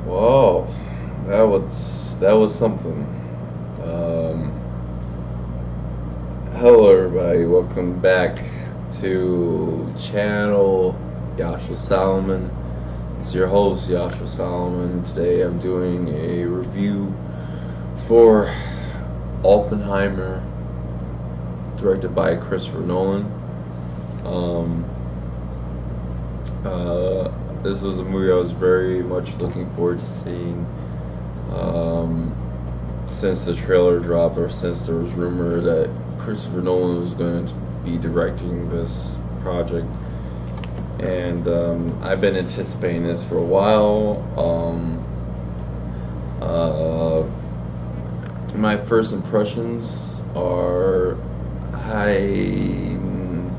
Whoa, that was something. Um, Hello, everybody. Welcome back to channel Yashua Solomon. It's your host Yashua Solomon. Today, I'm doing a review for Oppenheimer, directed by Christopher Nolan. Um, this was a movie I was very much looking forward to seeing. Um, since the trailer dropped, or since there was rumor that Christopher Nolan was going to be directing this project, and I've been anticipating this for a while. My first impressions are I'm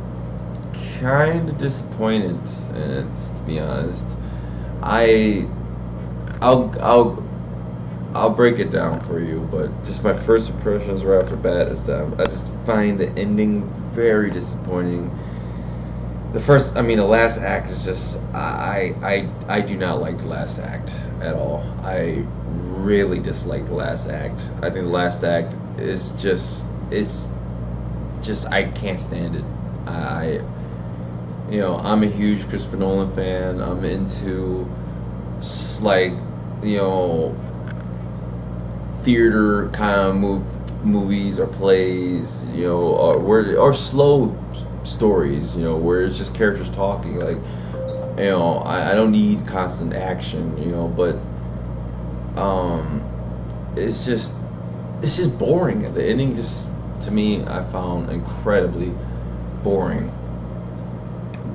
kind of disappointed, and it's, to be honest, I I'll break it down for you, but just my first impressions right off the bat is that I just find the ending very disappointing. The last act is just, I do not like the last act at all. I really dislike the last act. I think the last act is just I can't stand it. I'm a huge Christopher Nolan fan. I'm into like, you know, theater kind of movies or plays, or slow stories, where it's just characters talking. Like, I don't need constant action, but it's just boring. The ending, just, to me, I found incredibly boring.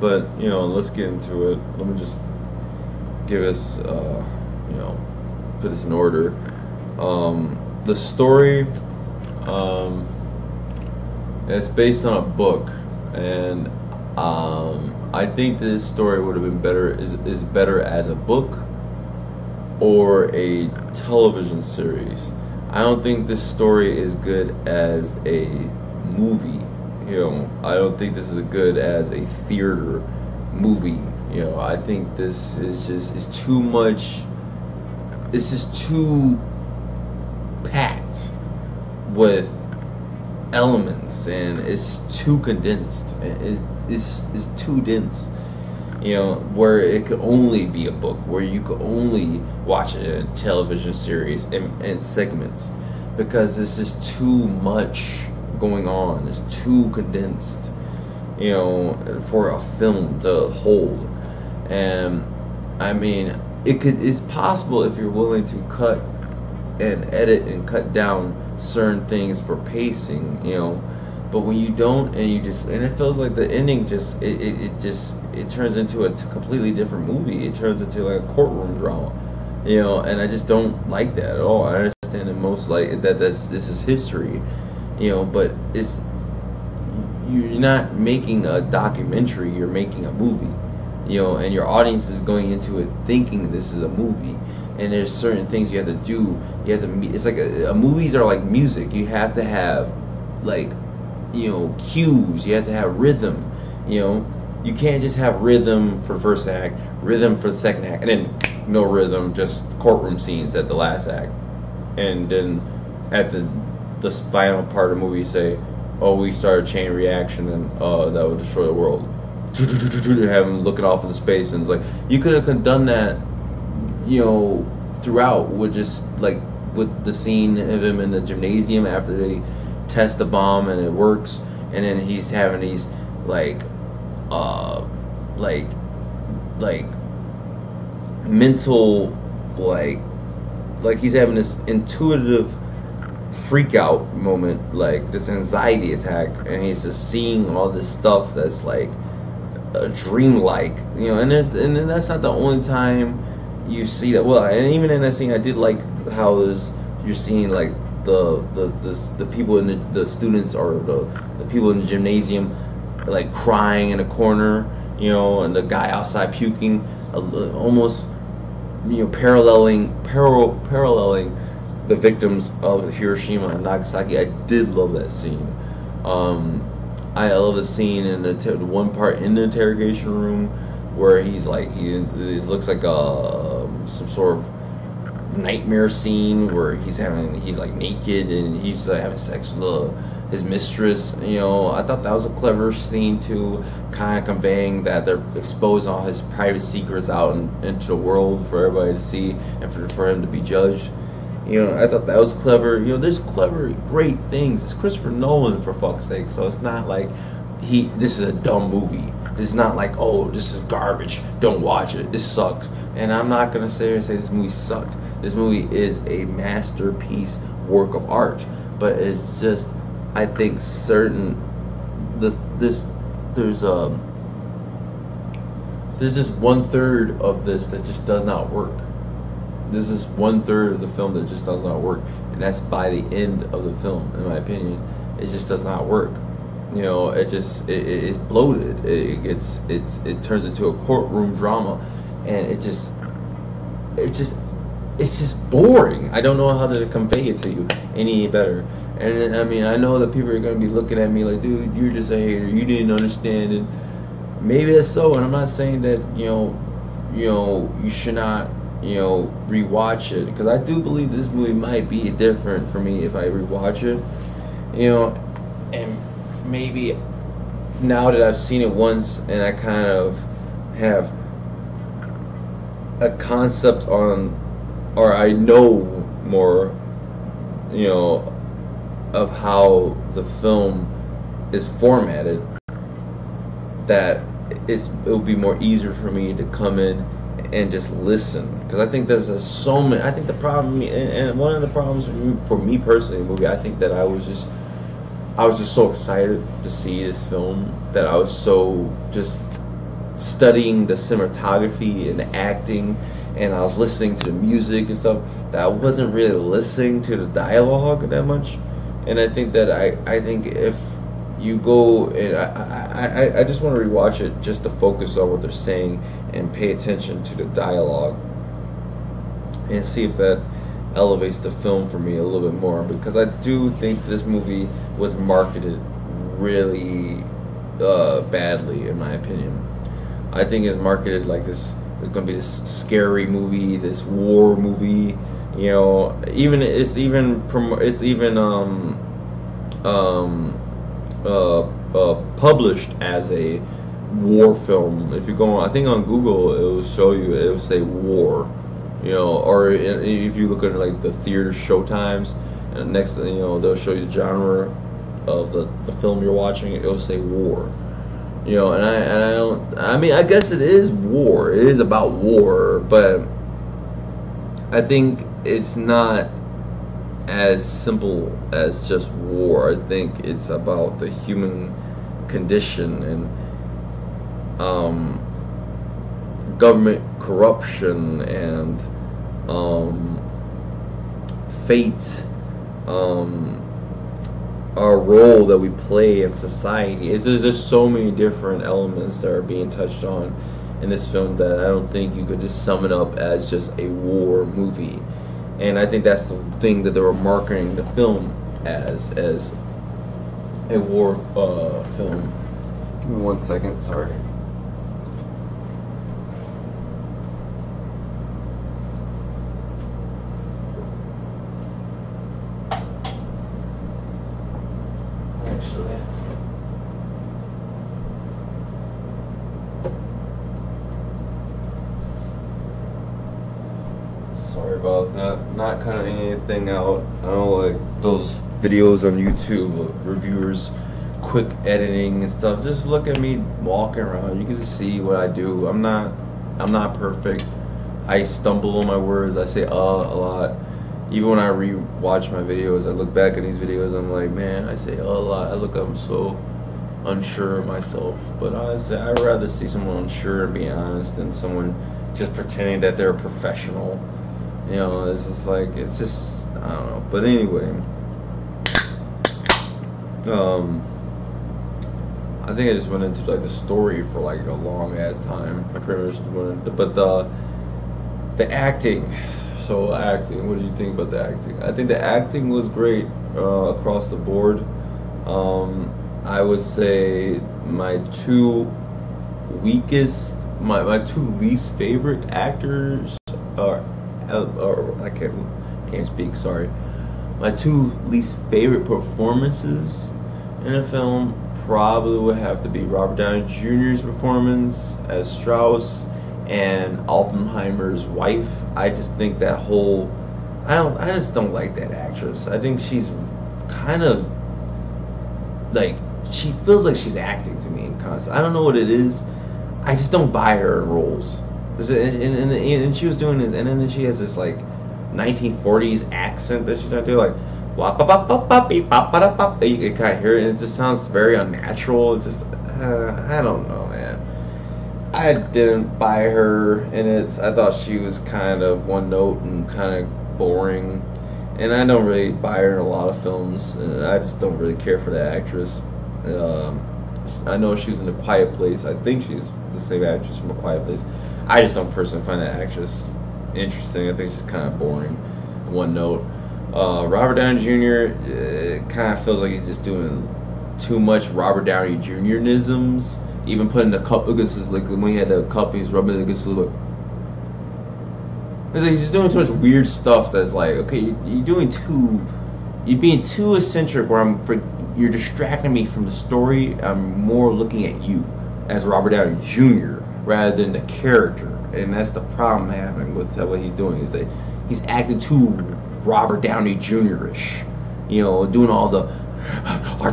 But let's get into it. Let me just give us put this in order. The story, it's based on a book, and I think this story would have been better is better as a book or a television series. I don't think this story is good as a movie. I don't think this is good as a theater movie. I think this is too much. It's just too packed with elements, and it's too condensed. It's too dense. Where it could only be a book, where you could only watch it in a television series and segments, because it's just too much going on. It's too condensed, for a film to hold. And I mean, it's possible if you're willing to cut and edit and cut down certain things for pacing, but when you don't, and it feels like the ending it turns into a completely different movie. It turns into like a courtroom drama, and I just don't like that at all. I understand that most like this is history, but you're not making a documentary, you're making a movie, and your audience is going into it thinking this is a movie. And there's certain things you have to do. You have to meet. It's like movies are like music. You have to have, like, cues. You have to have rhythm. You can't just have rhythm for the first act, rhythm for the second act, and then no rhythm, just courtroom scenes at the last act. And then at the final part of the movie, you say, "Oh, we started a chain reaction, and that would destroy the world." Have him looking off into space, and it's like, you could have done that, throughout, with just like with the scene of him in the gymnasium after they test the bomb and it works, and then he's having these like mental, like he's having this intuitive freak out moment, like this anxiety attack, and he's just seeing all this stuff that's like dreamlike, and that's not the only time you see that. Well, and even in that scene, I did like how you're seeing like the people in the students, or the people in the gymnasium, like crying in a corner, and the guy outside puking, almost paralleling the victims of Hiroshima and Nagasaki. I did love that scene. I love the scene in the one part in the interrogation room where he's like, he looks like some sort of nightmare scene where he's like naked and he's having sex with his mistress. I thought that was a clever scene too, kind of conveying that they're exposing all his private secrets out into the world for everybody to see and for him to be judged. I thought that was clever. There's clever, great things. It's Christopher Nolan, for fuck's sake. So it's not like this is a dumb movie. It's not like, oh, this is garbage, don't watch it, this sucks. And I'm not gonna say this movie sucked. This movie is a masterpiece work of art. But it's just, I think there's just 1/3 of this that just does not work. This is 1/3 of the film that just does not work, and that's by the end of the film, in my opinion. It just does not work. It's bloated. It turns into a courtroom drama, and it's just boring. I don't know how to convey it to you any better. And I mean, I know that people are gonna be looking at me like, dude, you're just a hater. You didn't understand it. Maybe that's so, and I'm not saying that you should not rewatch it, because I do believe this movie might be different for me if I rewatch it. And maybe now that I've seen it once and I kind of have a concept on, or I know more, of how the film is formatted, that it'll be more easier for me to come in and just listen, because I think there's so many. I think the problem, and one of the problems for me personally in the movie, I think that I was just so excited to see this film that I was so just studying the cinematography and the acting, and I was listening to the music and stuff, that I wasn't really listening to the dialogue that much. And I think that I think if you go, and I just want to rewatch it just to focus on what they're saying and pay attention to the dialogue and see if that elevates the film for me a little bit more, because I do think this movie was marketed really badly, in my opinion. I think it's marketed like this. There's going to be this scary movie, this war movie. It's even published as a war film. If you go on, I think on Google, it will show you. It will say war. Or if you look at like the theater showtimes, and next, they'll show you the genre of the film you're watching. It'll say war. I mean, I guess it is war. It is about war, but I think it's not as simple as just war. I think it's about the human condition and government corruption and fate, our role that we play in society. There's so many different elements that are being touched on in this film that I don't think you could just sum it up as just a war movie. And I think that's the thing that they were marketing the film as a war film. Give me 1 second, sorry. Sorry about that. Not cutting anything out. I don't like those videos on YouTube of reviewers quick editing and stuff. Just look at me walking around. You can just see what I do. I'm not perfect. I stumble on my words. I say a lot. Even when I re-watch my videos, I look back at these videos, I'm like, man, I say a lot. I'm so unsure of myself. But honestly, I'd rather see someone unsure and be honest than someone just pretending that they're a professional. It's just like, I don't know. But anyway, I think I just went into like the story for like a long ass time. I pretty much went into, but the acting. So acting, what did you think about the acting? I think the acting was great across the board. I would say my two least favorite actors are or I can't speak. Sorry. My two least favorite performances in a film probably would have to be Robert Downey Jr.'s performance as Strauss and Oppenheimer's wife. I just think that whole I just don't like that actress. I think she's kind of like she feels like she's acting to me in constant. I don't know what it is. I just don't buy her in roles. And she was doing it, and then she has this like 1940s accent that she's trying to do, like you can kind of hear it, and it just sounds very unnatural. It just I don't know, man. I didn't buy her, and I thought she was kind of one note and kind of boring, and I don't really buy her in a lot of films. And I just don't really care for that actress. I know she was in A Quiet Place. I think she's the same actress from A Quiet Place. I just don't personally find that actress interesting. I think she's kind of boring, one note. Robert Downey Jr. Kind of feels like he's just doing too much Robert Downey Jr.-nisms. Even putting the cup against his, like when he had the cup, he's rubbing it against his lip. It's like he's just doing too much weird stuff that's like, okay, you're being too eccentric where you're distracting me from the story. I'm more looking at you as Robert Downey Jr. rather than the character. And that's the problem I'm having with what he's doing, is that he's acting too Robert Downey Jr.-ish. You know, doing all the I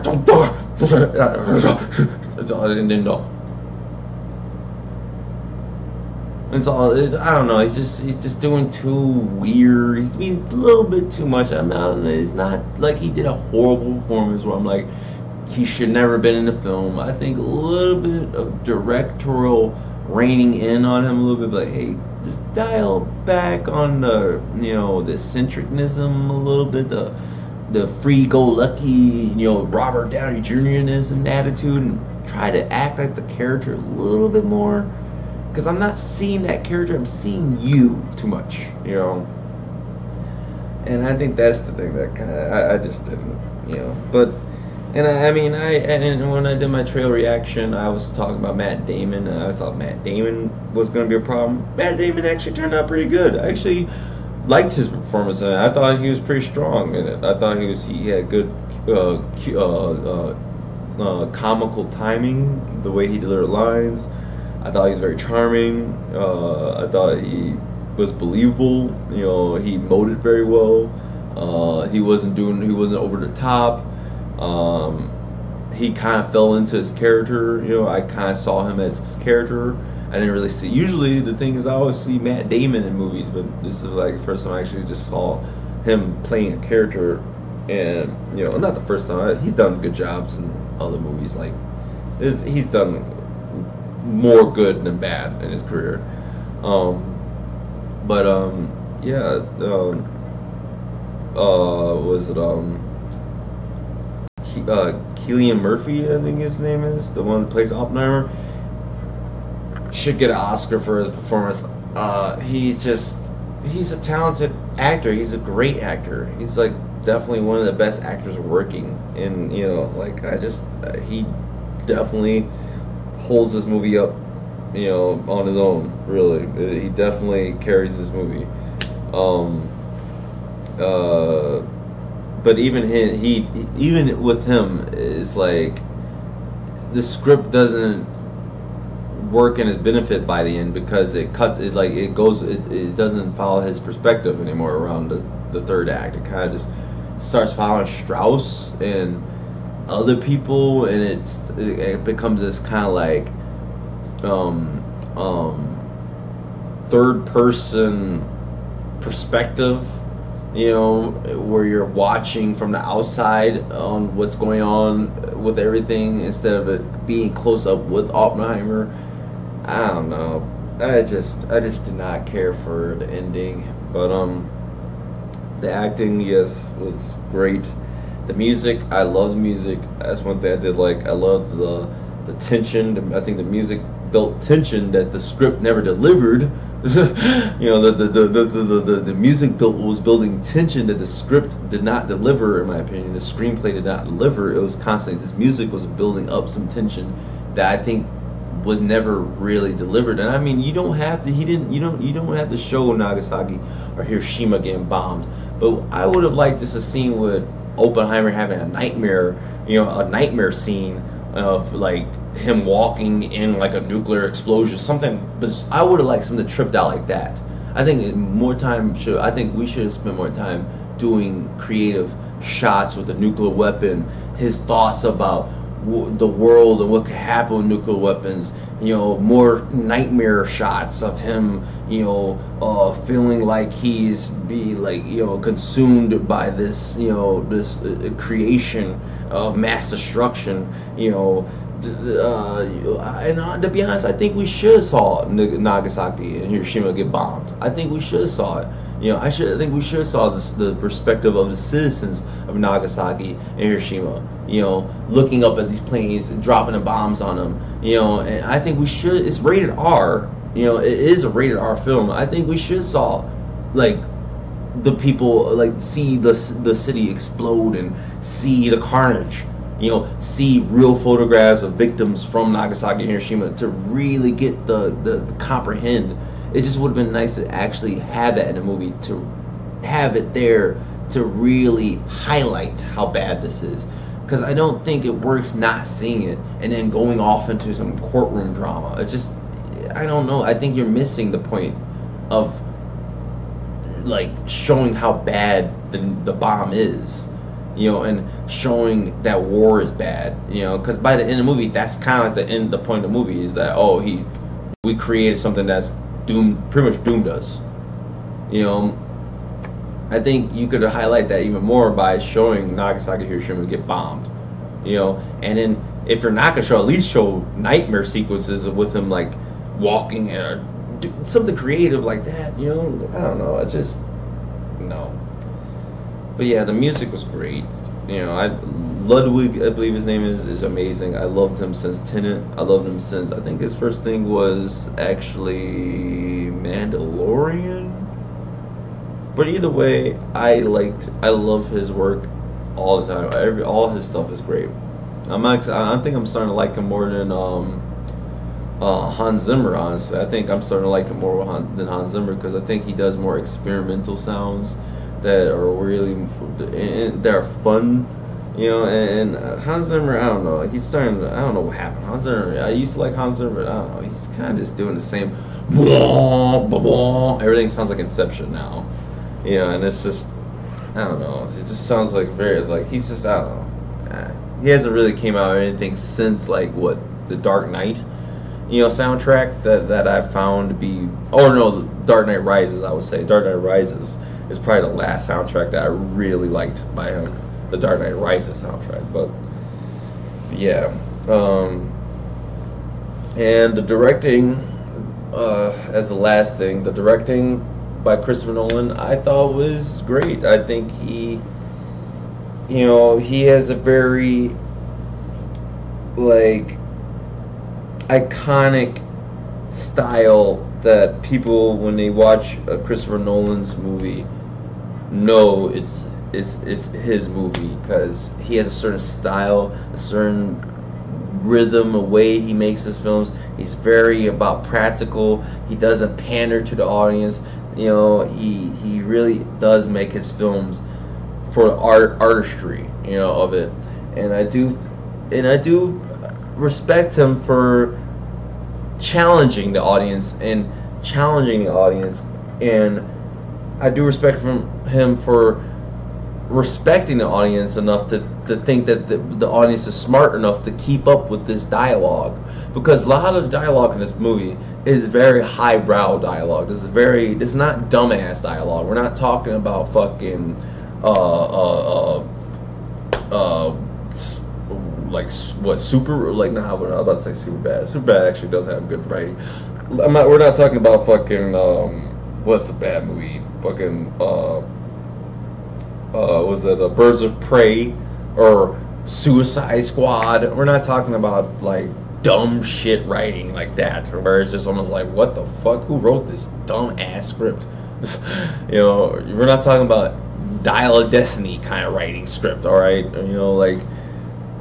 don't know. He's just doing too weird. He's being a little bit too much. It's not like he did a horrible performance where I'm like, he should never been in the film. I think a little bit of directorial reining in on him a little bit, like, hey, just dial back on the the eccentricism a little bit, the free-go-lucky, Robert Downey Jr.-ism attitude, and try to act like the character a little bit more. Because I'm not seeing that character, I'm seeing you too much, And I think that's the thing that kind of, I just didn't, But, and when I did my trailer reaction, I was talking about Matt Damon, and I thought Matt Damon was going to be a problem. Matt Damon actually turned out pretty good. I actually liked his performance in it. I thought he was pretty strong in it. I thought he had good comical timing, the way he delivered lines. I thought he was very charming. I thought he was believable. He emoted very well. He wasn't over the top. He kind of fell into his character. I kind of saw him as his character. I didn't really see. Usually, the thing is, I always see Matt Damon in movies, but this is like the first time I actually just saw him playing a character. And not the first time. He's done good jobs in other movies. Like, he's done more good than bad in his career. Was it Cillian Murphy, I think his name is, the one that plays Oppenheimer, should get an Oscar for his performance. He's a talented actor. He's a great actor. He's like definitely one of the best actors working. And he definitely holds this movie up, on his own. Really, he definitely carries this movie. But even with him, it's like the script doesn't work in his benefit by the end, because it doesn't follow his perspective anymore around the third act. It kind of just starts following Strauss and other people, and it becomes this kind of like third person perspective, where you're watching from the outside on what's going on with everything, instead of it being close up with Oppenheimer. I don't know. I just did not care for the ending. But the acting, yes, was great. The music, I love the music. That's one thing I did like. I loved the tension. I think the music built tension that the script never delivered. The music was building tension that the script did not deliver, in my opinion. The screenplay did not deliver. It was constantly, this music was building up some tension that I think was never really delivered. And I mean, you don't have to. He didn't. You don't have to show Nagasaki or Hiroshima getting bombed. But I would have liked just a scene with Oppenheimer having a nightmare. A nightmare scene of like him walking in like a nuclear explosion, something. But I would have liked something tripped out like that. I think more time should. I think we should have spent more time doing creative shots with the nuclear weapon. His thoughts about the world and what could happen with nuclear weapons. More nightmare shots of him. Feeling like he's consumed by this. This creation of mass destruction. And to be honest, I think we should have saw Nagasaki and Hiroshima get bombed. I think we should have saw it. I think we should have saw the perspective of the citizens of Nagasaki and Hiroshima. Looking up at these planes and dropping the bombs on them. And I think we should. It's rated R. It is a rated R film. I think we should saw, like, the people see the city explode and see the carnage. See real photographs of victims from Nagasaki and Hiroshima to really get the comprehend. It just would have been nice to actually have that in a movie, to have it there to really highlight how bad this is. Because I don't think it works not seeing it and then going off into some courtroom drama. It just, I don't know. I think you're missing the point of like showing how bad the bomb is. And showing that war is bad, because by the end of the movie, that's kind of like the point of the movie is that, we created something that's pretty much doomed us. I think you could highlight that even more by showing Nagasaki and Hiroshima get bombed, and then if you're not gonna show, at least show nightmare sequences with him like walking or do something creative like that. I don't know, no. But yeah, the music was great. Ludwig, I believe his name is amazing. I loved him since Tenet. I loved him since, I think his first thing was actually Mandalorian. But either way, I love his work all the time. All his stuff is great. I think I'm starting to like him more than Hans Zimmer. Honestly, I think I'm starting to like him more than Hans Zimmer because I think he does more experimental sounds that are really they're fun, and Hans Zimmer, I don't know, he's starting to, I don't know what happened. Hans Zimmer, I used to like Hans Zimmer, but I don't know, he's kind of just doing the same everything sounds like Inception now, and it's just, I don't know, it just sounds like very, like, he's just, I don't know, he hasn't really came out with anything since like the Dark Knight soundtrack that I found to be, the Dark Knight Rises, I would say Dark Knight Rises is probably the last soundtrack that I really liked by him, the Dark Knight Rises soundtrack. But yeah, and the directing, as the last thing, the directing by Christopher Nolan, I thought was great. I think he has a very like iconic style that people, when they watch a Christopher Nolan's movie, know it's his movie, because he has a certain style, a certain rhythm, a way he makes his films. He's very about practical. He doesn't pander to the audience. He really does make his films for artistry, of it. And I do respect him for challenging the audience, and I do respect him for respecting the audience enough to think that the audience is smart enough to keep up with this dialogue, because a lot of the dialogue in this movie is very highbrow dialogue. This is not dumbass dialogue. We're not talking about fucking like what super, like, nah, I'm about to say Superbad. Superbad actually does have good writing. We're not talking about fucking what's a bad movie? Fucking was it Birds of Prey or Suicide Squad? We're not talking about like dumb shit writing like that, where it's just almost like, what the fuck? Who wrote this dumb ass script? We're not talking about Dial of Destiny kind of writing script, all right? Like,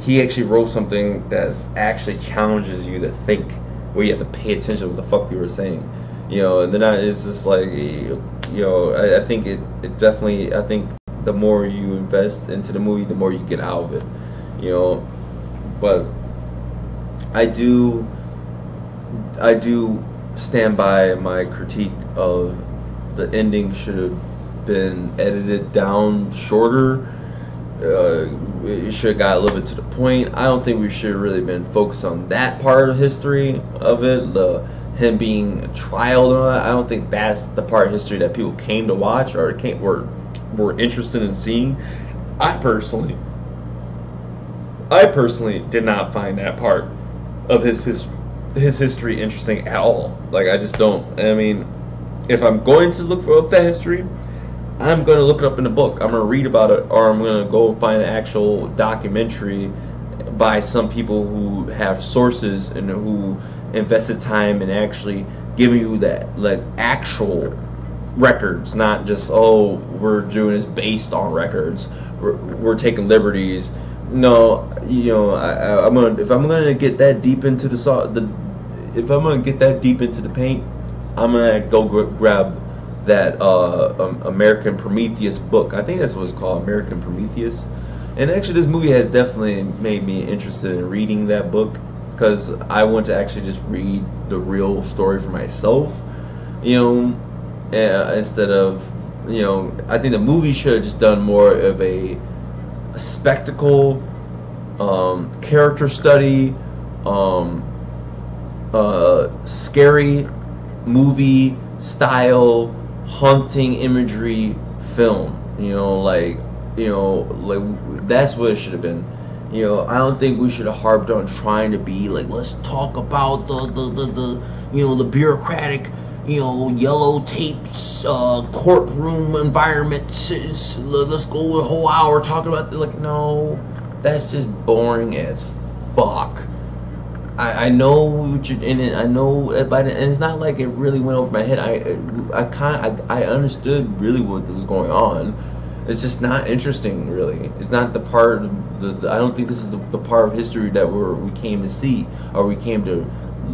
he actually wrote something that actually challenges you to think where you have to pay attention to what the fuck you were saying, and then it's just like, I think it definitely, I think the more you invest into the movie, the more you get out of it, but I do stand by my critique of the ending should have been edited down shorter. It should have got a little bit to the point. I don't think we should have really been focused on that part of history of it, him being trialed and all that. I don't think that's the part of history that people came to watch or were interested in seeing. I personally did not find that part of his history interesting at all. Like, I just don't. I mean, if I'm going to look up that history, I'm going to look it up in a book. I'm going to read about it, or I'm going to go find an actual documentary by some people who have sources and who invested time in actually giving you that, like, actual records, not just, oh, we're doing this based on records. We're taking liberties. No, if I'm gonna get that deep into if I'm gonna get that deep into the paint, I'm gonna go grab that American Prometheus book. I think that's what it's called, American Prometheus. And actually, this movie has definitely made me interested in reading that book, because I want to actually just read the real story for myself, instead of, I think the movie should have just done more of a spectacle, character study, scary movie style haunting imagery film. Like that's what it should have been. I don't think we should have harped on trying to be like, let's talk about the bureaucratic, yellow tapes, courtroom environment. Let's go a whole hour talking about no, that's just boring as fuck. I know what you're in it. I know, and it's not like it really went over my head. I understood really what was going on. It's just not interesting, really. It's not the part of I don't think this is the part of history that we came to see, or we came to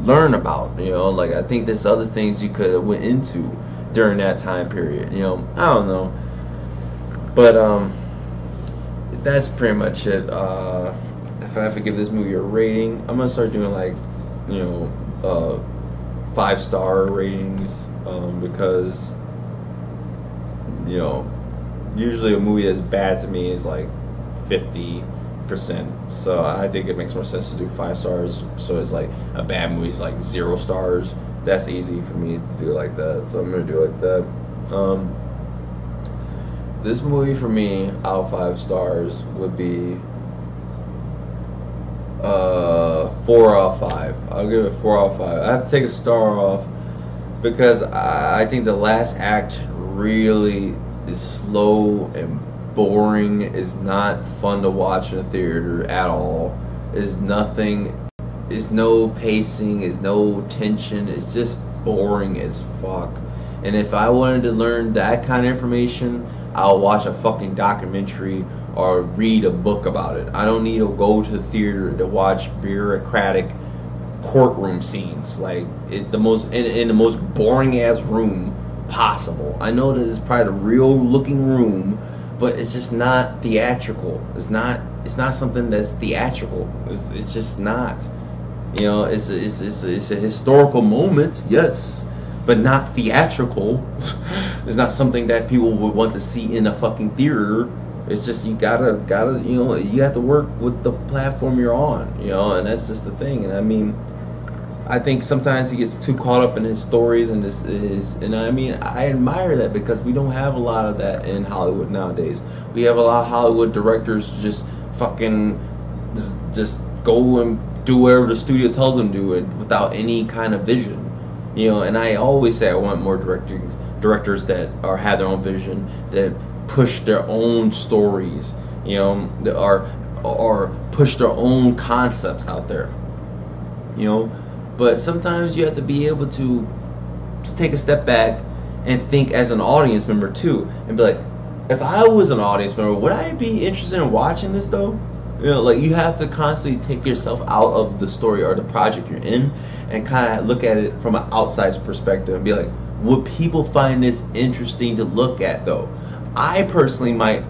learn about. Like, I think there's other things you could have went into during that time period. I don't know, but that's pretty much it. If I have to give this movie a rating, I'm gonna start doing like 5-star ratings, because usually a movie that's bad to me is like 50%. So I think it makes more sense to do 5 stars. So it's like a bad movie is like 0 stars. That's easy for me to do like that. So I'm gonna do it like that. This movie for me, out of 5 stars, would be 4 out of 5. I'll give it 4 out of 5. I have to take a star off because I think the last act really is slow and boring. Is not fun to watch in a theater at all. Is nothing. Is no pacing. Is no tension. It's just boring as fuck. And if I wanted to learn that kind of information, I'll watch a fucking documentary or read a book about it. I don't need to go to the theater to watch bureaucratic courtroom scenes, like in the most boring ass room possible. I know that it's probably the real looking room, but it's just not theatrical. It's not something that's theatrical. It's just not. It's a historical moment, yes, but not theatrical. It's not something that people would want to see in a fucking theater. It's just you gotta you have to work with the platform you're on, and that's just the thing. And I mean, I think sometimes he gets too caught up in his stories and and I mean, I admire that because we don't have a lot of that in Hollywood nowadays. We have a lot of Hollywood directors just fucking just go and do whatever the studio tells them to do it without any kind of vision, And I always say I want more directors that have their own vision, that push their own stories, or push their own concepts out there, But sometimes you have to be able to just take a step back and think as an audience member too, and be like, if I was an audience member, would I be interested in watching this though? You know, like you have to constantly take yourself out of the story or the project you're in, and kind of look at it from an outside perspective and be like, would people find this interesting to look at though? I personally might,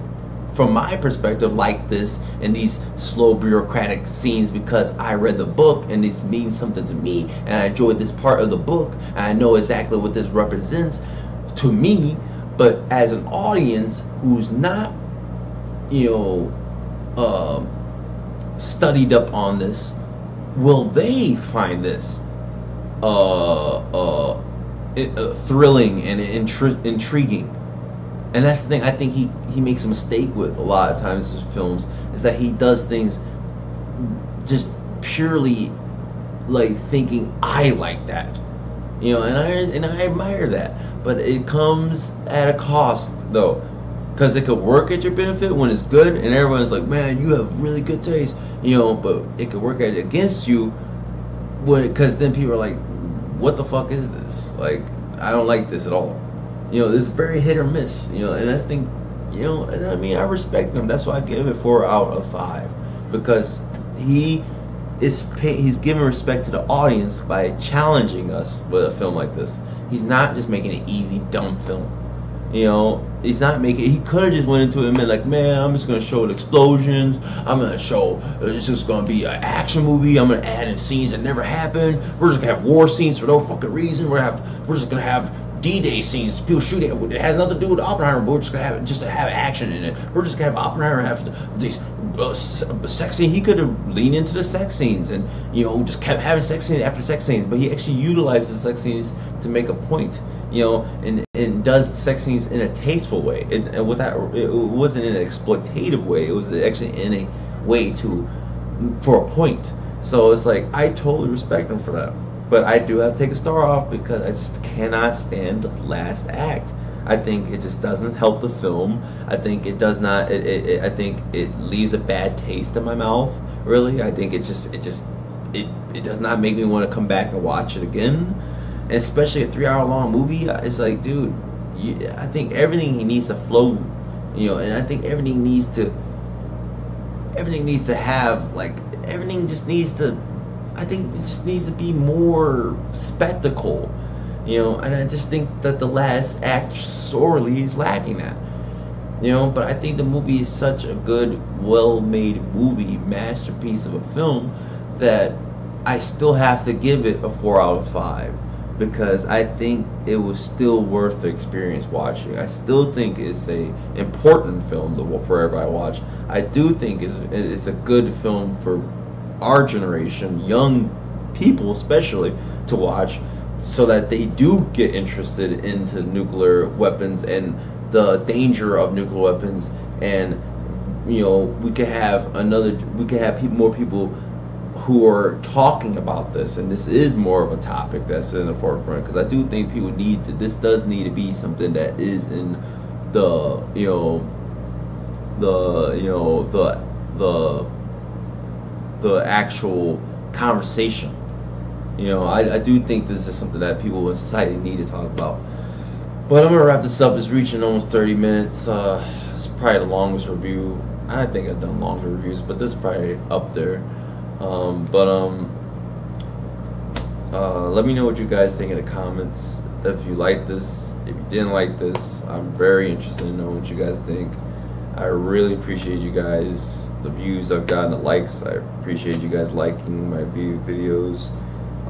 from my perspective, like this and these slow bureaucratic scenes because I read the book and this means something to me and I enjoyed this part of the book and I know exactly what this represents to me. But as an audience who's not, you know, studied up on this, will they find this thrilling and intriguing? And that's the thing I think he makes a mistake with a lot of times in his films, is that he does things just purely like thinking I like that, you know, and I admire that, but it comes at a cost though, because it could work at your benefit when it's good and everyone's like, man, you have really good taste, you know, but it could work against you because then people are like, what the fuck is this? Like, I don't like this at all. You know, it's very hit or miss, you know, and I think, you know, and I mean, I respect him. That's why I give it 4 out of 5, because he's giving respect to the audience by challenging us with a film like this. He's not just making an easy, dumb film. You know, he's not making. He could have just went into it and been like, man, I'm just gonna show the explosions. I'm gonna show it's just gonna be an action movie. I'm gonna add in scenes that never happened. We're just gonna have war scenes for no fucking reason. We're just gonna have D-Day scenes, people shooting. It has nothing to do with Oppenheimer, but we're just gonna have action in it. We're just gonna have Oppenheimer have these sex scenes. He could have leaned into the sex scenes and, you know, just kept having sex scenes after sex scenes, but he actually utilizes the sex scenes to make a point, you know, and does sex scenes in a tasteful way. It wasn't in an exploitative way. It was actually in a way for a point. So it's like, I totally respect him for that. But I do have to take a star off because I just cannot stand the last act. I think it just doesn't help the film. I think it does not. I think it leaves a bad taste in my mouth. Really, I think it does not make me want to come back and watch it again. And especially a 3-hour long movie. It's like, dude, I think everything he needs to flow, you know, and I think everything needs to have, like, everything just needs to. I think it just needs to be more spectacle, you know, and I just think that the last act sorely is lacking that, you know. But I think the movie is such a good, well-made movie, masterpiece of a film, that I still have to give it a 4 out of 5, because I think it was still worth the experience watching. I still think it's a important film for everybody to watch. I do think it's a good film for our generation, young people especially, to watch, so that they do get interested into nuclear weapons and the danger of nuclear weapons. And, you know, we could have more people who are talking about this, and this is more of a topic that's in the forefront, because I do think people this does need to be something that is in the actual conversation. You know, I do think this is something that people in society need to talk about. But I'm gonna wrap this up. It's reaching almost 30 minutes. It's probably the longest review. I think I've done longer reviews, but this is probably up there. Let me know what you guys think in the comments. If you like this, if you didn't like this, I'm very interested in knowing what you guys think. I really appreciate you guys, the views I've gotten, the likes. I appreciate you guys liking my videos.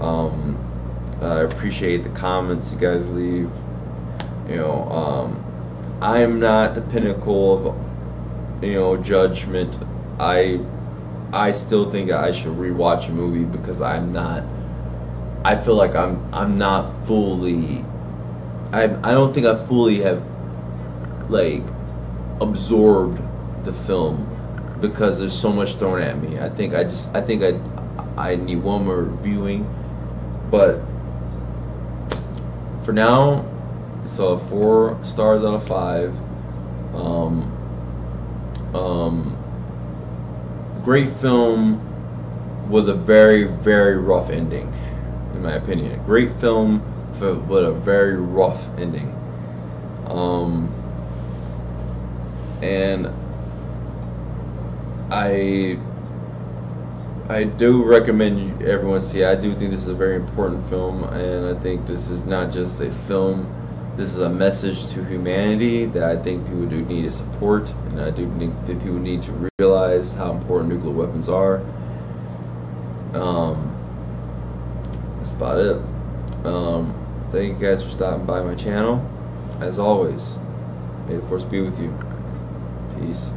I appreciate the comments you guys leave. You know, I am not the pinnacle of, you know, judgment. I still think I should rewatch a movie, because I feel like I'm not fully. I don't think I fully have, like, absorbed the film, because there's so much thrown at me. I think I need one more viewing, but for now, so 4 stars out of 5. Great film with a very, very rough ending, in my opinion. Great film with a very rough ending. And I do recommend everyone see it. I do think this is a very important film, and I think this is not just a film. This is a message to humanity that I think people do need to support, and I do think that people need to realize how important nuclear weapons are. Um, that's about it. Thank you guys for stopping by my channel. As always, may the force be with you. Peace.